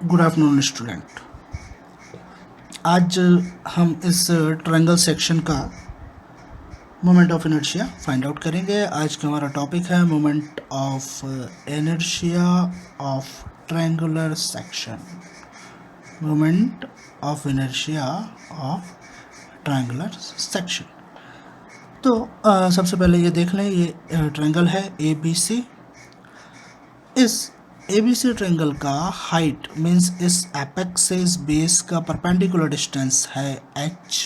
Good afternoon student. आज हम इस ट्रायंगल सेक्शन का moment of inertia find out करेंगे। आज का हमारा टॉपिक है moment of inertia of triangular section. Moment of inertia of triangular section. तो सबसे पहले ये देख लें, ये ट्रायंगल है ए बी सी। इस ABC ट्रायंगल का हाइट मीन्स इस एपेक्स से इस बेस का परपेंडिकुलर डिस्टेंस है h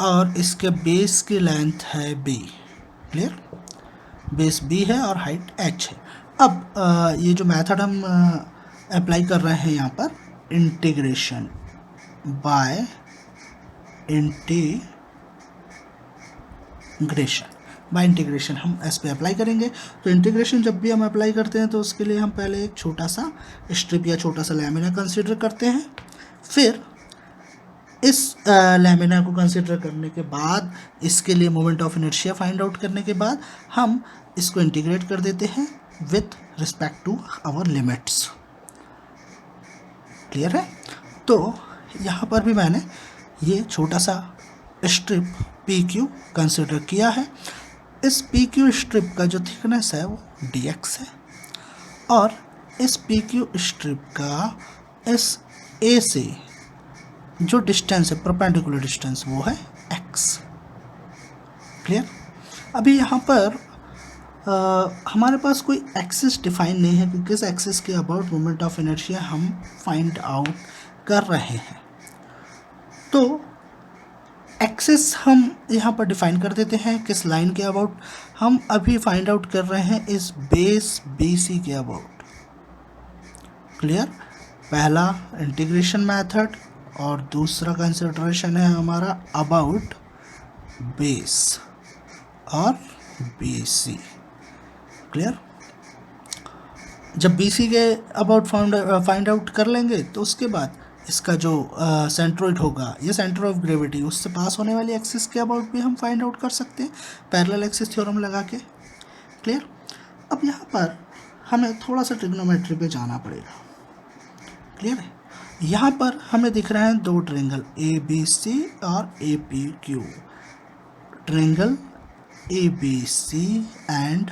और इसके बेस की लेंथ है b। क्लियर? बेस b है और हाइट h है। अब ये जो मेथड हम अप्लाई कर रहे हैं यहाँ पर, इंटीग्रेशन बाय इंटीग्रेशन हम इस पे अप्लाई करेंगे। तो इंटीग्रेशन जब भी हम अप्लाई करते हैं तो उसके लिए हम पहले एक छोटा सा स्ट्रिप या छोटा सा लैमिना कंसीडर करते हैं। फिर इस लैमिना को कंसीडर करने के बाद, इसके लिए moment of inertia find out करने के बाद, हम इसको इंटीग्रेट कर देते हैं with respect to our limits. Clear है? तो यहाँ पर भी मैंने ये छोटा सा स्ट्रिप PQ कंसिडर किया है। इस PQ स्ट्रिप का जो थिकनेस है वो dx है और इस PQ स्ट्रिप का इस A से जो डिस्टेंस है, परपेंडिकुलर डिस्टेंस, वो है x। क्लियर? अभी यहाँ पर हमारे पास कोई एक्सिस डिफाइन नहीं है कि किस एक्सिस के अबाउट मोमेंट ऑफ इनर्शिया हम फाइंड आउट कर रहे हैं। तो एक्सिस हम यहाँ पर डिफाइन कर देते हैं किस लाइन के अबाउट। हम अभी फाइंड आउट कर रहे हैं इस बेस BC के अबाउट। क्लियर? पहला इंटीग्रेशन मेथड और दूसरा कंसिडरेशन है हमारा अबाउट बेस और BC। क्लियर? जब BC के अबाउट फाइंड आउट कर लेंगे तो उसके बाद इसका जो सेंट्रोइड होगा, ये सेंटर ऑफ ग्रेविटी, उससे पास होने वाली एक्सिस के अबाउट भी हम फाइंड आउट कर सकते हैं पैरेलल एक्सिस थ्योरम लगा के। क्लियर? अब यहाँ पर हमें थोड़ा सा ट्रिग्नोमेट्री पे जाना पड़ेगा। क्लियर है? यहाँ पर हमें दिख रहे हैं दो ट्रायंगल ABC और APQ। Triangle ABC and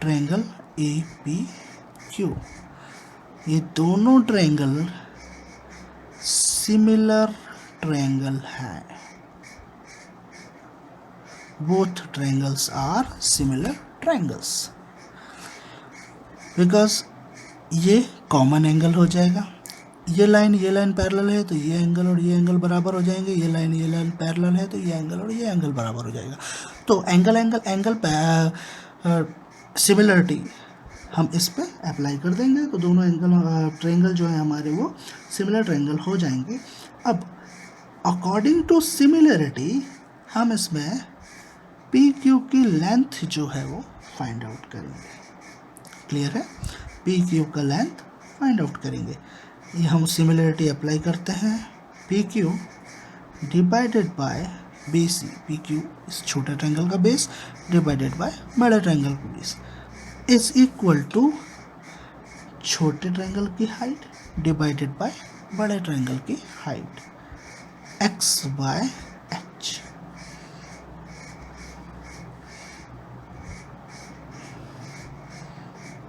triangle APQ, ये दोनों ट्रायंगल सिमिलर ट्रायंगल है। Both triangles are similar triangles because ये कॉमन एंगल हो जाएगा। ये लाइन पैरेलल है तो ये एंगल और ये एंगल बराबर हो जाएंगे। ये लाइन पैरेलल है तो ये एंगल और ये एंगल बराबर हो जाएगा। तो एंगल सिमिलरिटी हम इस पे अप्लाई कर देंगे तो दोनों ट्रायंगल जो है हमारे वो सिमिलर ट्रायंगल हो जाएंगे। अब अकॉर्डिंग टू सिमिलरिटी हम इसमें PQ की लेंथ जो है वो फाइंड आउट करेंगे। क्लियर है? PQ का लेंथ फाइंड आउट करेंगे। ये हम सिमिलरिटी अप्लाई करते हैं, PQ divided by BC। PQ इस छोटे ट्रायंगल का बेस डिवाइडेड बाय बड़े ट्रायंगल का बेस इज इक्वल टू छोटे ट्रायंगल की हाइट डिवाइडेड बाय बड़े ट्रायंगल की height, x/h।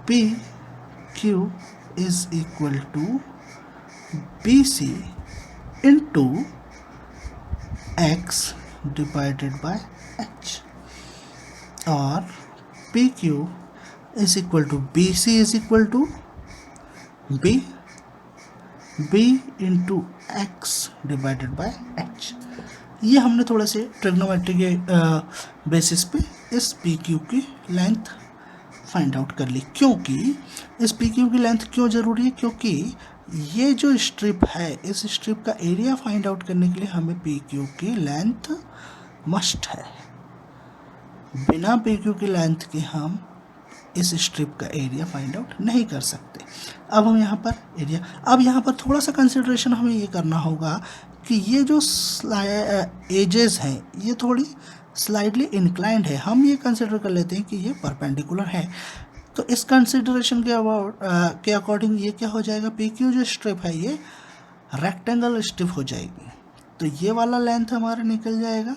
PQ is equal to BC into x divided by h और PQ is equal to BC is equal to B into x divided by h। ये हमने थोड़े से trigonometry के basis पे इस PQ की लेंथ फाइंड आउट कर ली। क्योंकि इस PQ की लेंथ क्यों ज़रूरी है? क्योंकि ये जो स्ट्रिप है, इस स्ट्रिप का एरिया फाइंड आउट करने के लिए हमें PQ की लेंथ मस्ट है। बिना PQ की लेंथ के हम इस स्ट्रिप का एरिया फाइंड आउट नहीं कर सकते। अब हम यहाँ पर एरिया, अब यहाँ पर थोड़ा सा कंसिडरेशन हमें ये करना होगा कि ये जो एजेस हैं ये थोड़ी स्लाइडली इंक्लाइंड है। हम ये कंसिडर कर लेते हैं कि ये परपेंडिकुलर है। तो इस कंसिडरेशन के अकॉर्डिंग ये क्या हो जाएगा, पी क्यू जो स्ट्रिप है ये रेक्टेंगल स्ट्रिप हो जाएगी। तो ये वाला लेंथ हमारा निकल जाएगा,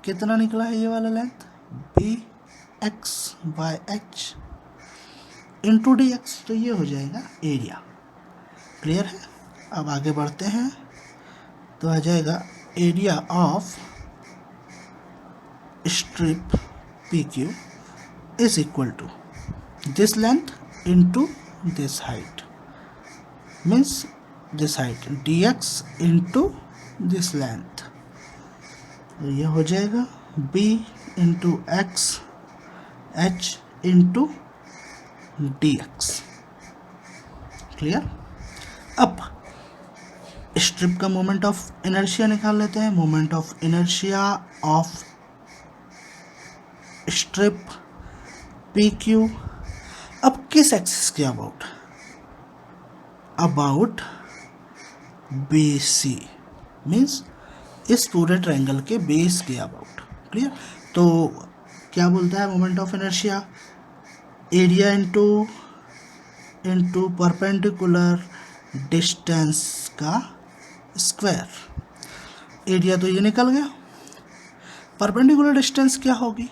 कितना निकला है ये वाला length, B X by H into D X. तो ये हो जाएगा एरिया। क्लियर है। अब आगे बढ़ते हैं, तो आ जाएगा area of strip P Q is equal to this length into this height, means this height D X into this length. तो ये हो जाएगा B into X H into D X. Clear. अब स्ट्रिप का मोमेंट ऑफ इनर्शिया निकाल लेते हैं। Moment of inertia of strip P Q अब किस एक्सिस के about, about B C, means इस पूरे ट्रायंगल के बेस के अबाउट। क्लियर। तो क्या बोलता है moment of inertia, area into perpendicular distance का स्क्वायर। एरिया तो ये निकल गया, परपेंडिकुलर डिस्टेंस क्या होगी,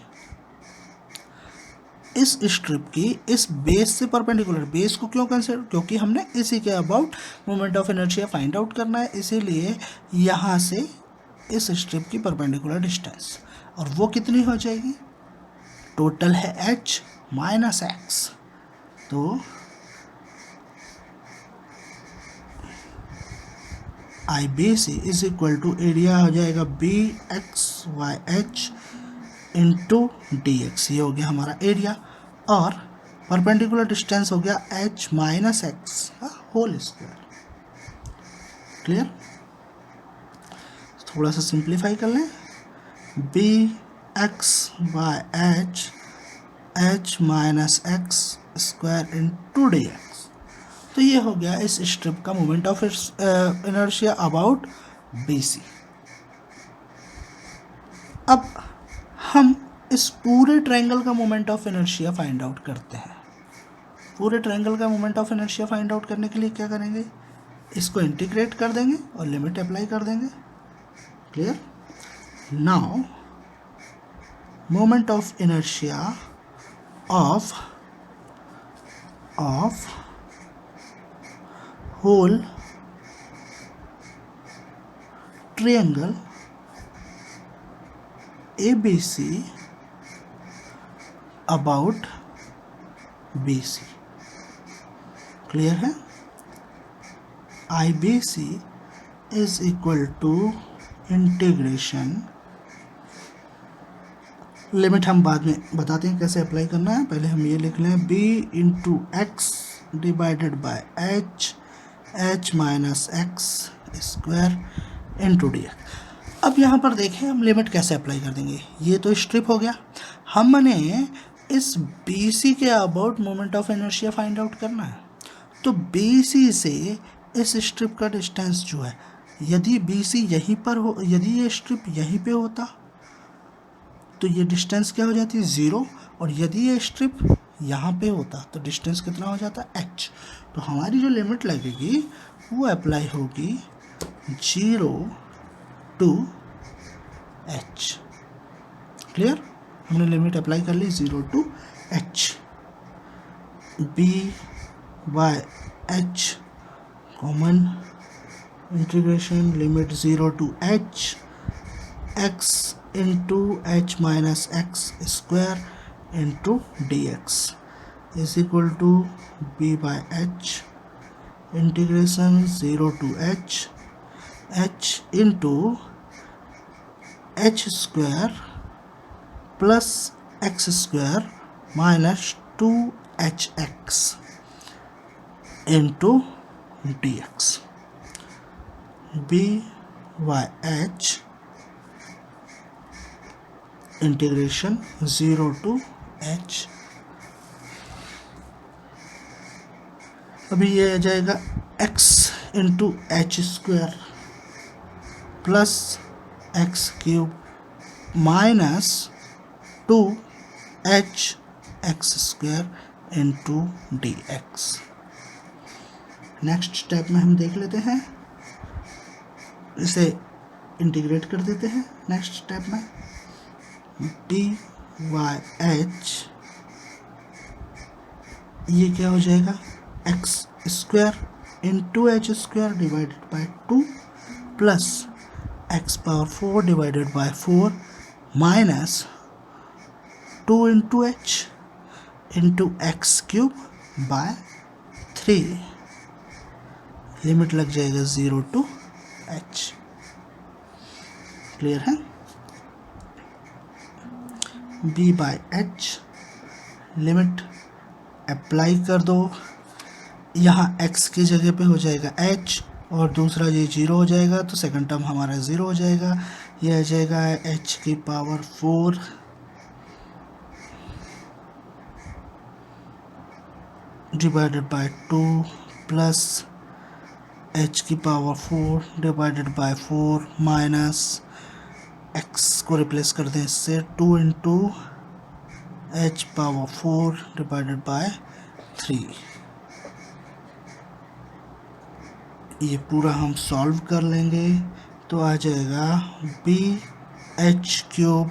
इस स्ट्रिप की इस बेस से परपेंडिकुलर। बेस को क्यों कंसिडर, क्योंकि हमने इसी के about moment of inertia find out करना है, इसीलिए यहाँ से इस स्ट्रिप की परपेंडिकुलर डिस्टेंस, और वो कितनी हो जाएगी, टोटल है h माइनस एक्स। तो I B C is equal to area हो जाएगा B X Y H into D X, ये हो गया हमारा एरिया, और परपेंडिकुलर डिस्टेंस हो गया h माइनस एक्स का होल स्क्वायर। क्लियर। थोड़ा सा सिंप्लीफाई कर लें, B X by H minus X square into D X. तो ये हो गया इस स्ट्रिप का moment of inertia about B C. अब हम इस पूरे ट्रायंगल का moment of inertia find out करते हैं। पूरे ट्रायंगल का moment of inertia find out करने के लिए क्या करेंगे, इसको इंटीग्रेट कर देंगे और लिमिट अप्लाई कर देंगे। Clear. Now moment of inertia of whole triangle ABC about BC। Clear है। IBC is equal to integration, limit हम बाद में बताते हैं कैसे अप्लाई करना है, पहले हम ये लिख लें b into x divided by h minus X square into D x. अब यहाँ पर देखें हम लिमिट कैसे अप्लाई कर देंगे, ये तो स्ट्रिप हो गया, हमने इस BC के about moment of inertia find out करना है। तो BC से इस स्ट्रिप का डिस्टेंस जो है, यदि BC यहीं पर हो, यदि ये स्ट्रिप यहीं पे होता तो ये डिस्टेंस क्या हो जाती है, 0, और यदि ये स्ट्रिप यहाँ पे होता तो डिस्टेंस कितना हो जाता, h। तो हमारी जो लिमिट लगेगी वो अप्लाई होगी 0 टू h। क्लियर। हमने लिमिट अप्लाई कर ली 0 to h, b by h common integration limit 0 to h x into h minus X square into D X is equal to b by h integration 0 to h into h square plus X square minus 2hx into D X b by h integration 0 to h। अभी ये आ जाएगा x into H square plus x cube minus 2h x square into D x. Next step में हम देख लेते हैं, इसे इंटीग्रेट कर देते हैं। नेक्स्ट स्टेप में डी वाई एच, ये क्या हो जाएगा, X square into H square divided by 2 plus X power 4 divided by 4 minus 2 into H into X cube by 3, limit लग जाएगा 0 टू एच। क्लियर है। B by H limit apply कर दो, यहाँ x की जगह पे हो जाएगा h और दूसरा ये 0 हो जाएगा, तो सेकंड टर्म हमारा 0 हो जाएगा। ये आ जाएगा h की power 4 divided by 2 plus h की power 4 divided by 4 minus x को रिप्लेस कर दें इससे 2 into h power 4 divided by 3। ये पूरा हम सॉल्व कर लेंगे तो आ जाएगा B H cube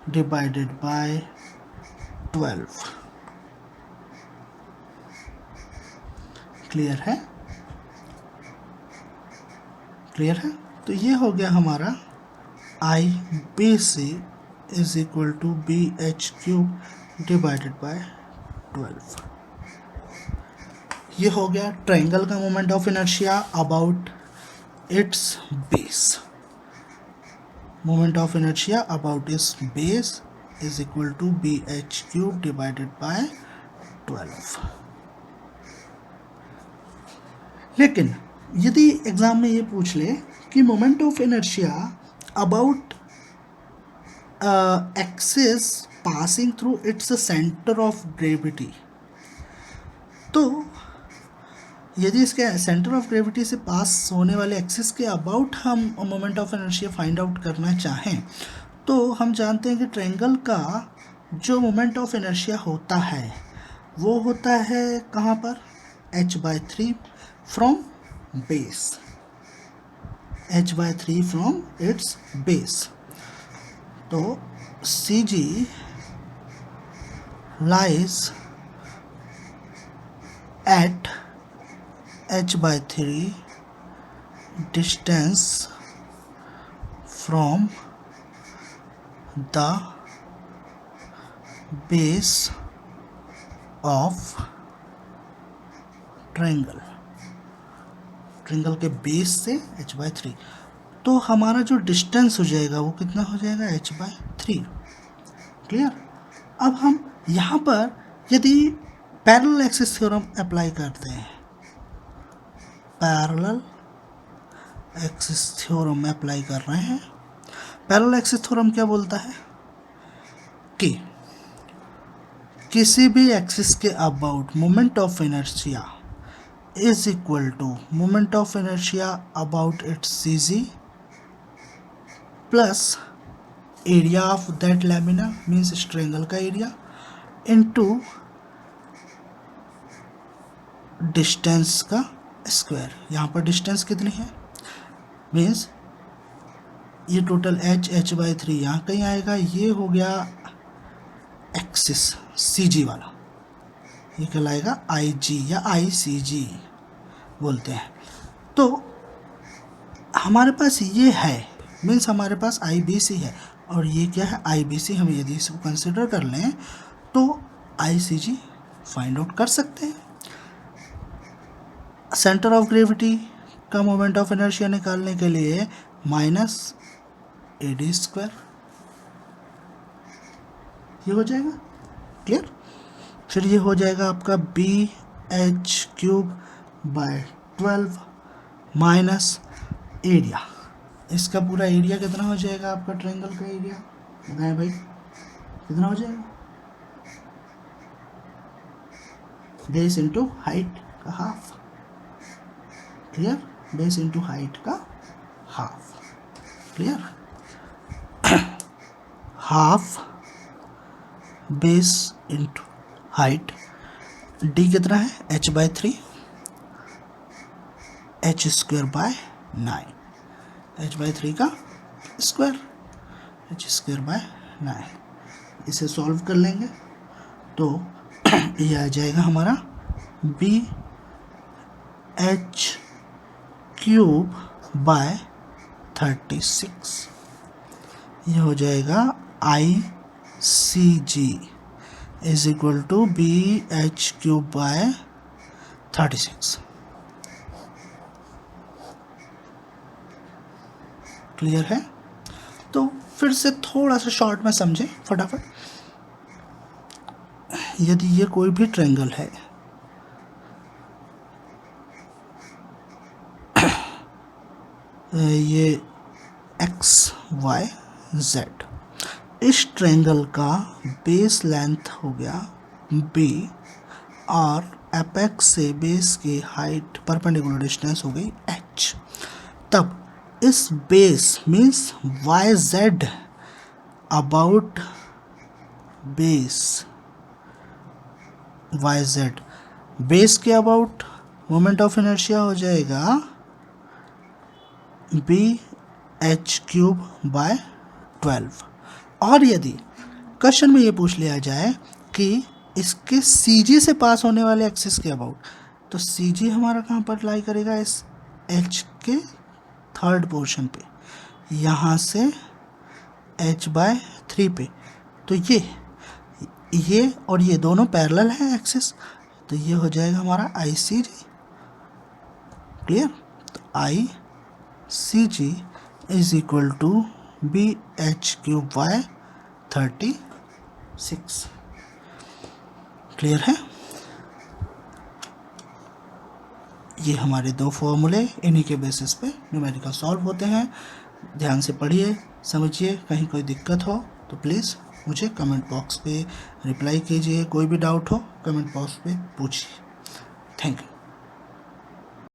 divided by 12। Clear है, क्लियर है। तो ये हो गया हमारा I B C is equal to B H cube divided by 12। ये हो गया ट्रायंगल का moment of inertia about its base. Moment of inertia about its base is equal to B H cube divided by 12। लेकिन यदि exam में ये पूछ ले कि moment of inertia about axis passing through its centre of gravity, तो यदि इसके सेंटर ऑफ ग्रेविटी से पास होने वाले एक्सिस के अबाउट हम moment of inertia find out करना चाहें, तो हम जानते हैं कि ट्रायंगल का जो मोमेंट ऑफ इनर्शिया होता है वो होता है कहाँ पर, h/3 from base, h/3 from its base. तो C G lies at h/3 distance from the base of triangle, triangle के बेस से h/3। तो हमारा जो डिस्टेंस हो जाएगा वो कितना हो जाएगा, h/3। क्लियर। अब हम यहाँ पर यदि पैरेलल एक्सिस थ्योरम अप्लाई करते हैं, पैरेलल एक्सिस थ्योरम अप्लाई कर रहे हैं, पैरेलल एक्सिस थ्योरम क्या बोलता है कि किसी भी एक्सिस के about moment of inertia is equal to moment of inertia about its C G plus area of that lamina means triangle का एरिया इनटू डिस्टेंस का स्क्वायर। यहाँ पर डिस्टेंस कितनी है, मीन्स ये टोटल h/3 यहाँ कहीं आएगा, ये हो गया एक्सिस CG वाला, ये कहलाएगा IG या ICG बोलते हैं। तो हमारे पास ये है, मीन्स हमारे पास IBC है, और ये क्या है IBC। हम यदि इसको कंसिडर कर लें तो ICG फाइंड आउट कर सकते हैं। सेंटर ऑफ ग्रेविटी का मोमेंट ऑफ इनर्शिया निकालने के लिए माइनस AD², ये हो जाएगा। क्लियर। फिर ये हो जाएगा आपका BH³/12 माइनस एरिया। इसका पूरा एरिया कितना हो जाएगा आपका, ट्रायंगल का एरिया बताएं भाई कितना हो जाएगा, बेस इंटू हाइट का half. Clear, base into height का half. Clear, half base into height, D कितना है h/3, h² / 9, h/3 का स्क्वायर, h² / 9। इसे सॉल्व कर लेंगे तो ये आ जाएगा हमारा BH³ / 36। ये हो जाएगा ICG is equal to BH³ / 36। Clear है? तो फिर से थोड़ा सा शॉर्ट में समझें फटाफट। यदि ये कोई भी ट्रायंगल है, ये XYZ, इस ट्रायंगल का बेस लेंथ हो गया B और एपेक्स से बेस की हाइट परपेंडिकुलर डिस्टेंस हो गई H। तब इस base means YZ about base, YZ base के अबाउट मोमेंट ऑफ इनर्शिया हो जाएगा BH³ / 12। और यदि क्वेश्चन में ये पूछ लिया जाए कि इसके CG से पास होने वाले एक्सिस के अबाउट, तो CG हमारा कहाँ पर लाई करेगा, इस H के थर्ड पोर्शन पे, यहाँ से h/3 पे। तो ये और ये दोनों पैरेलल हैं एक्सिस, तो ये हो जाएगा हमारा ICG। क्लियर? तो ICG is equal to BH³ / 36। Clear है? ये हमारे दो फॉर्मूले, इन्हीं के बेसिस पे न्यूमेरिकल सॉल्व होते हैं। ध्यान से पढ़िए, समझिए। कहीं कोई दिक्कत हो तो प्लीज़ मुझे कमेंट बॉक्स पे रिप्लाई कीजिए। कोई भी डाउट हो कमेंट बॉक्स पे पूछिए। Thank you.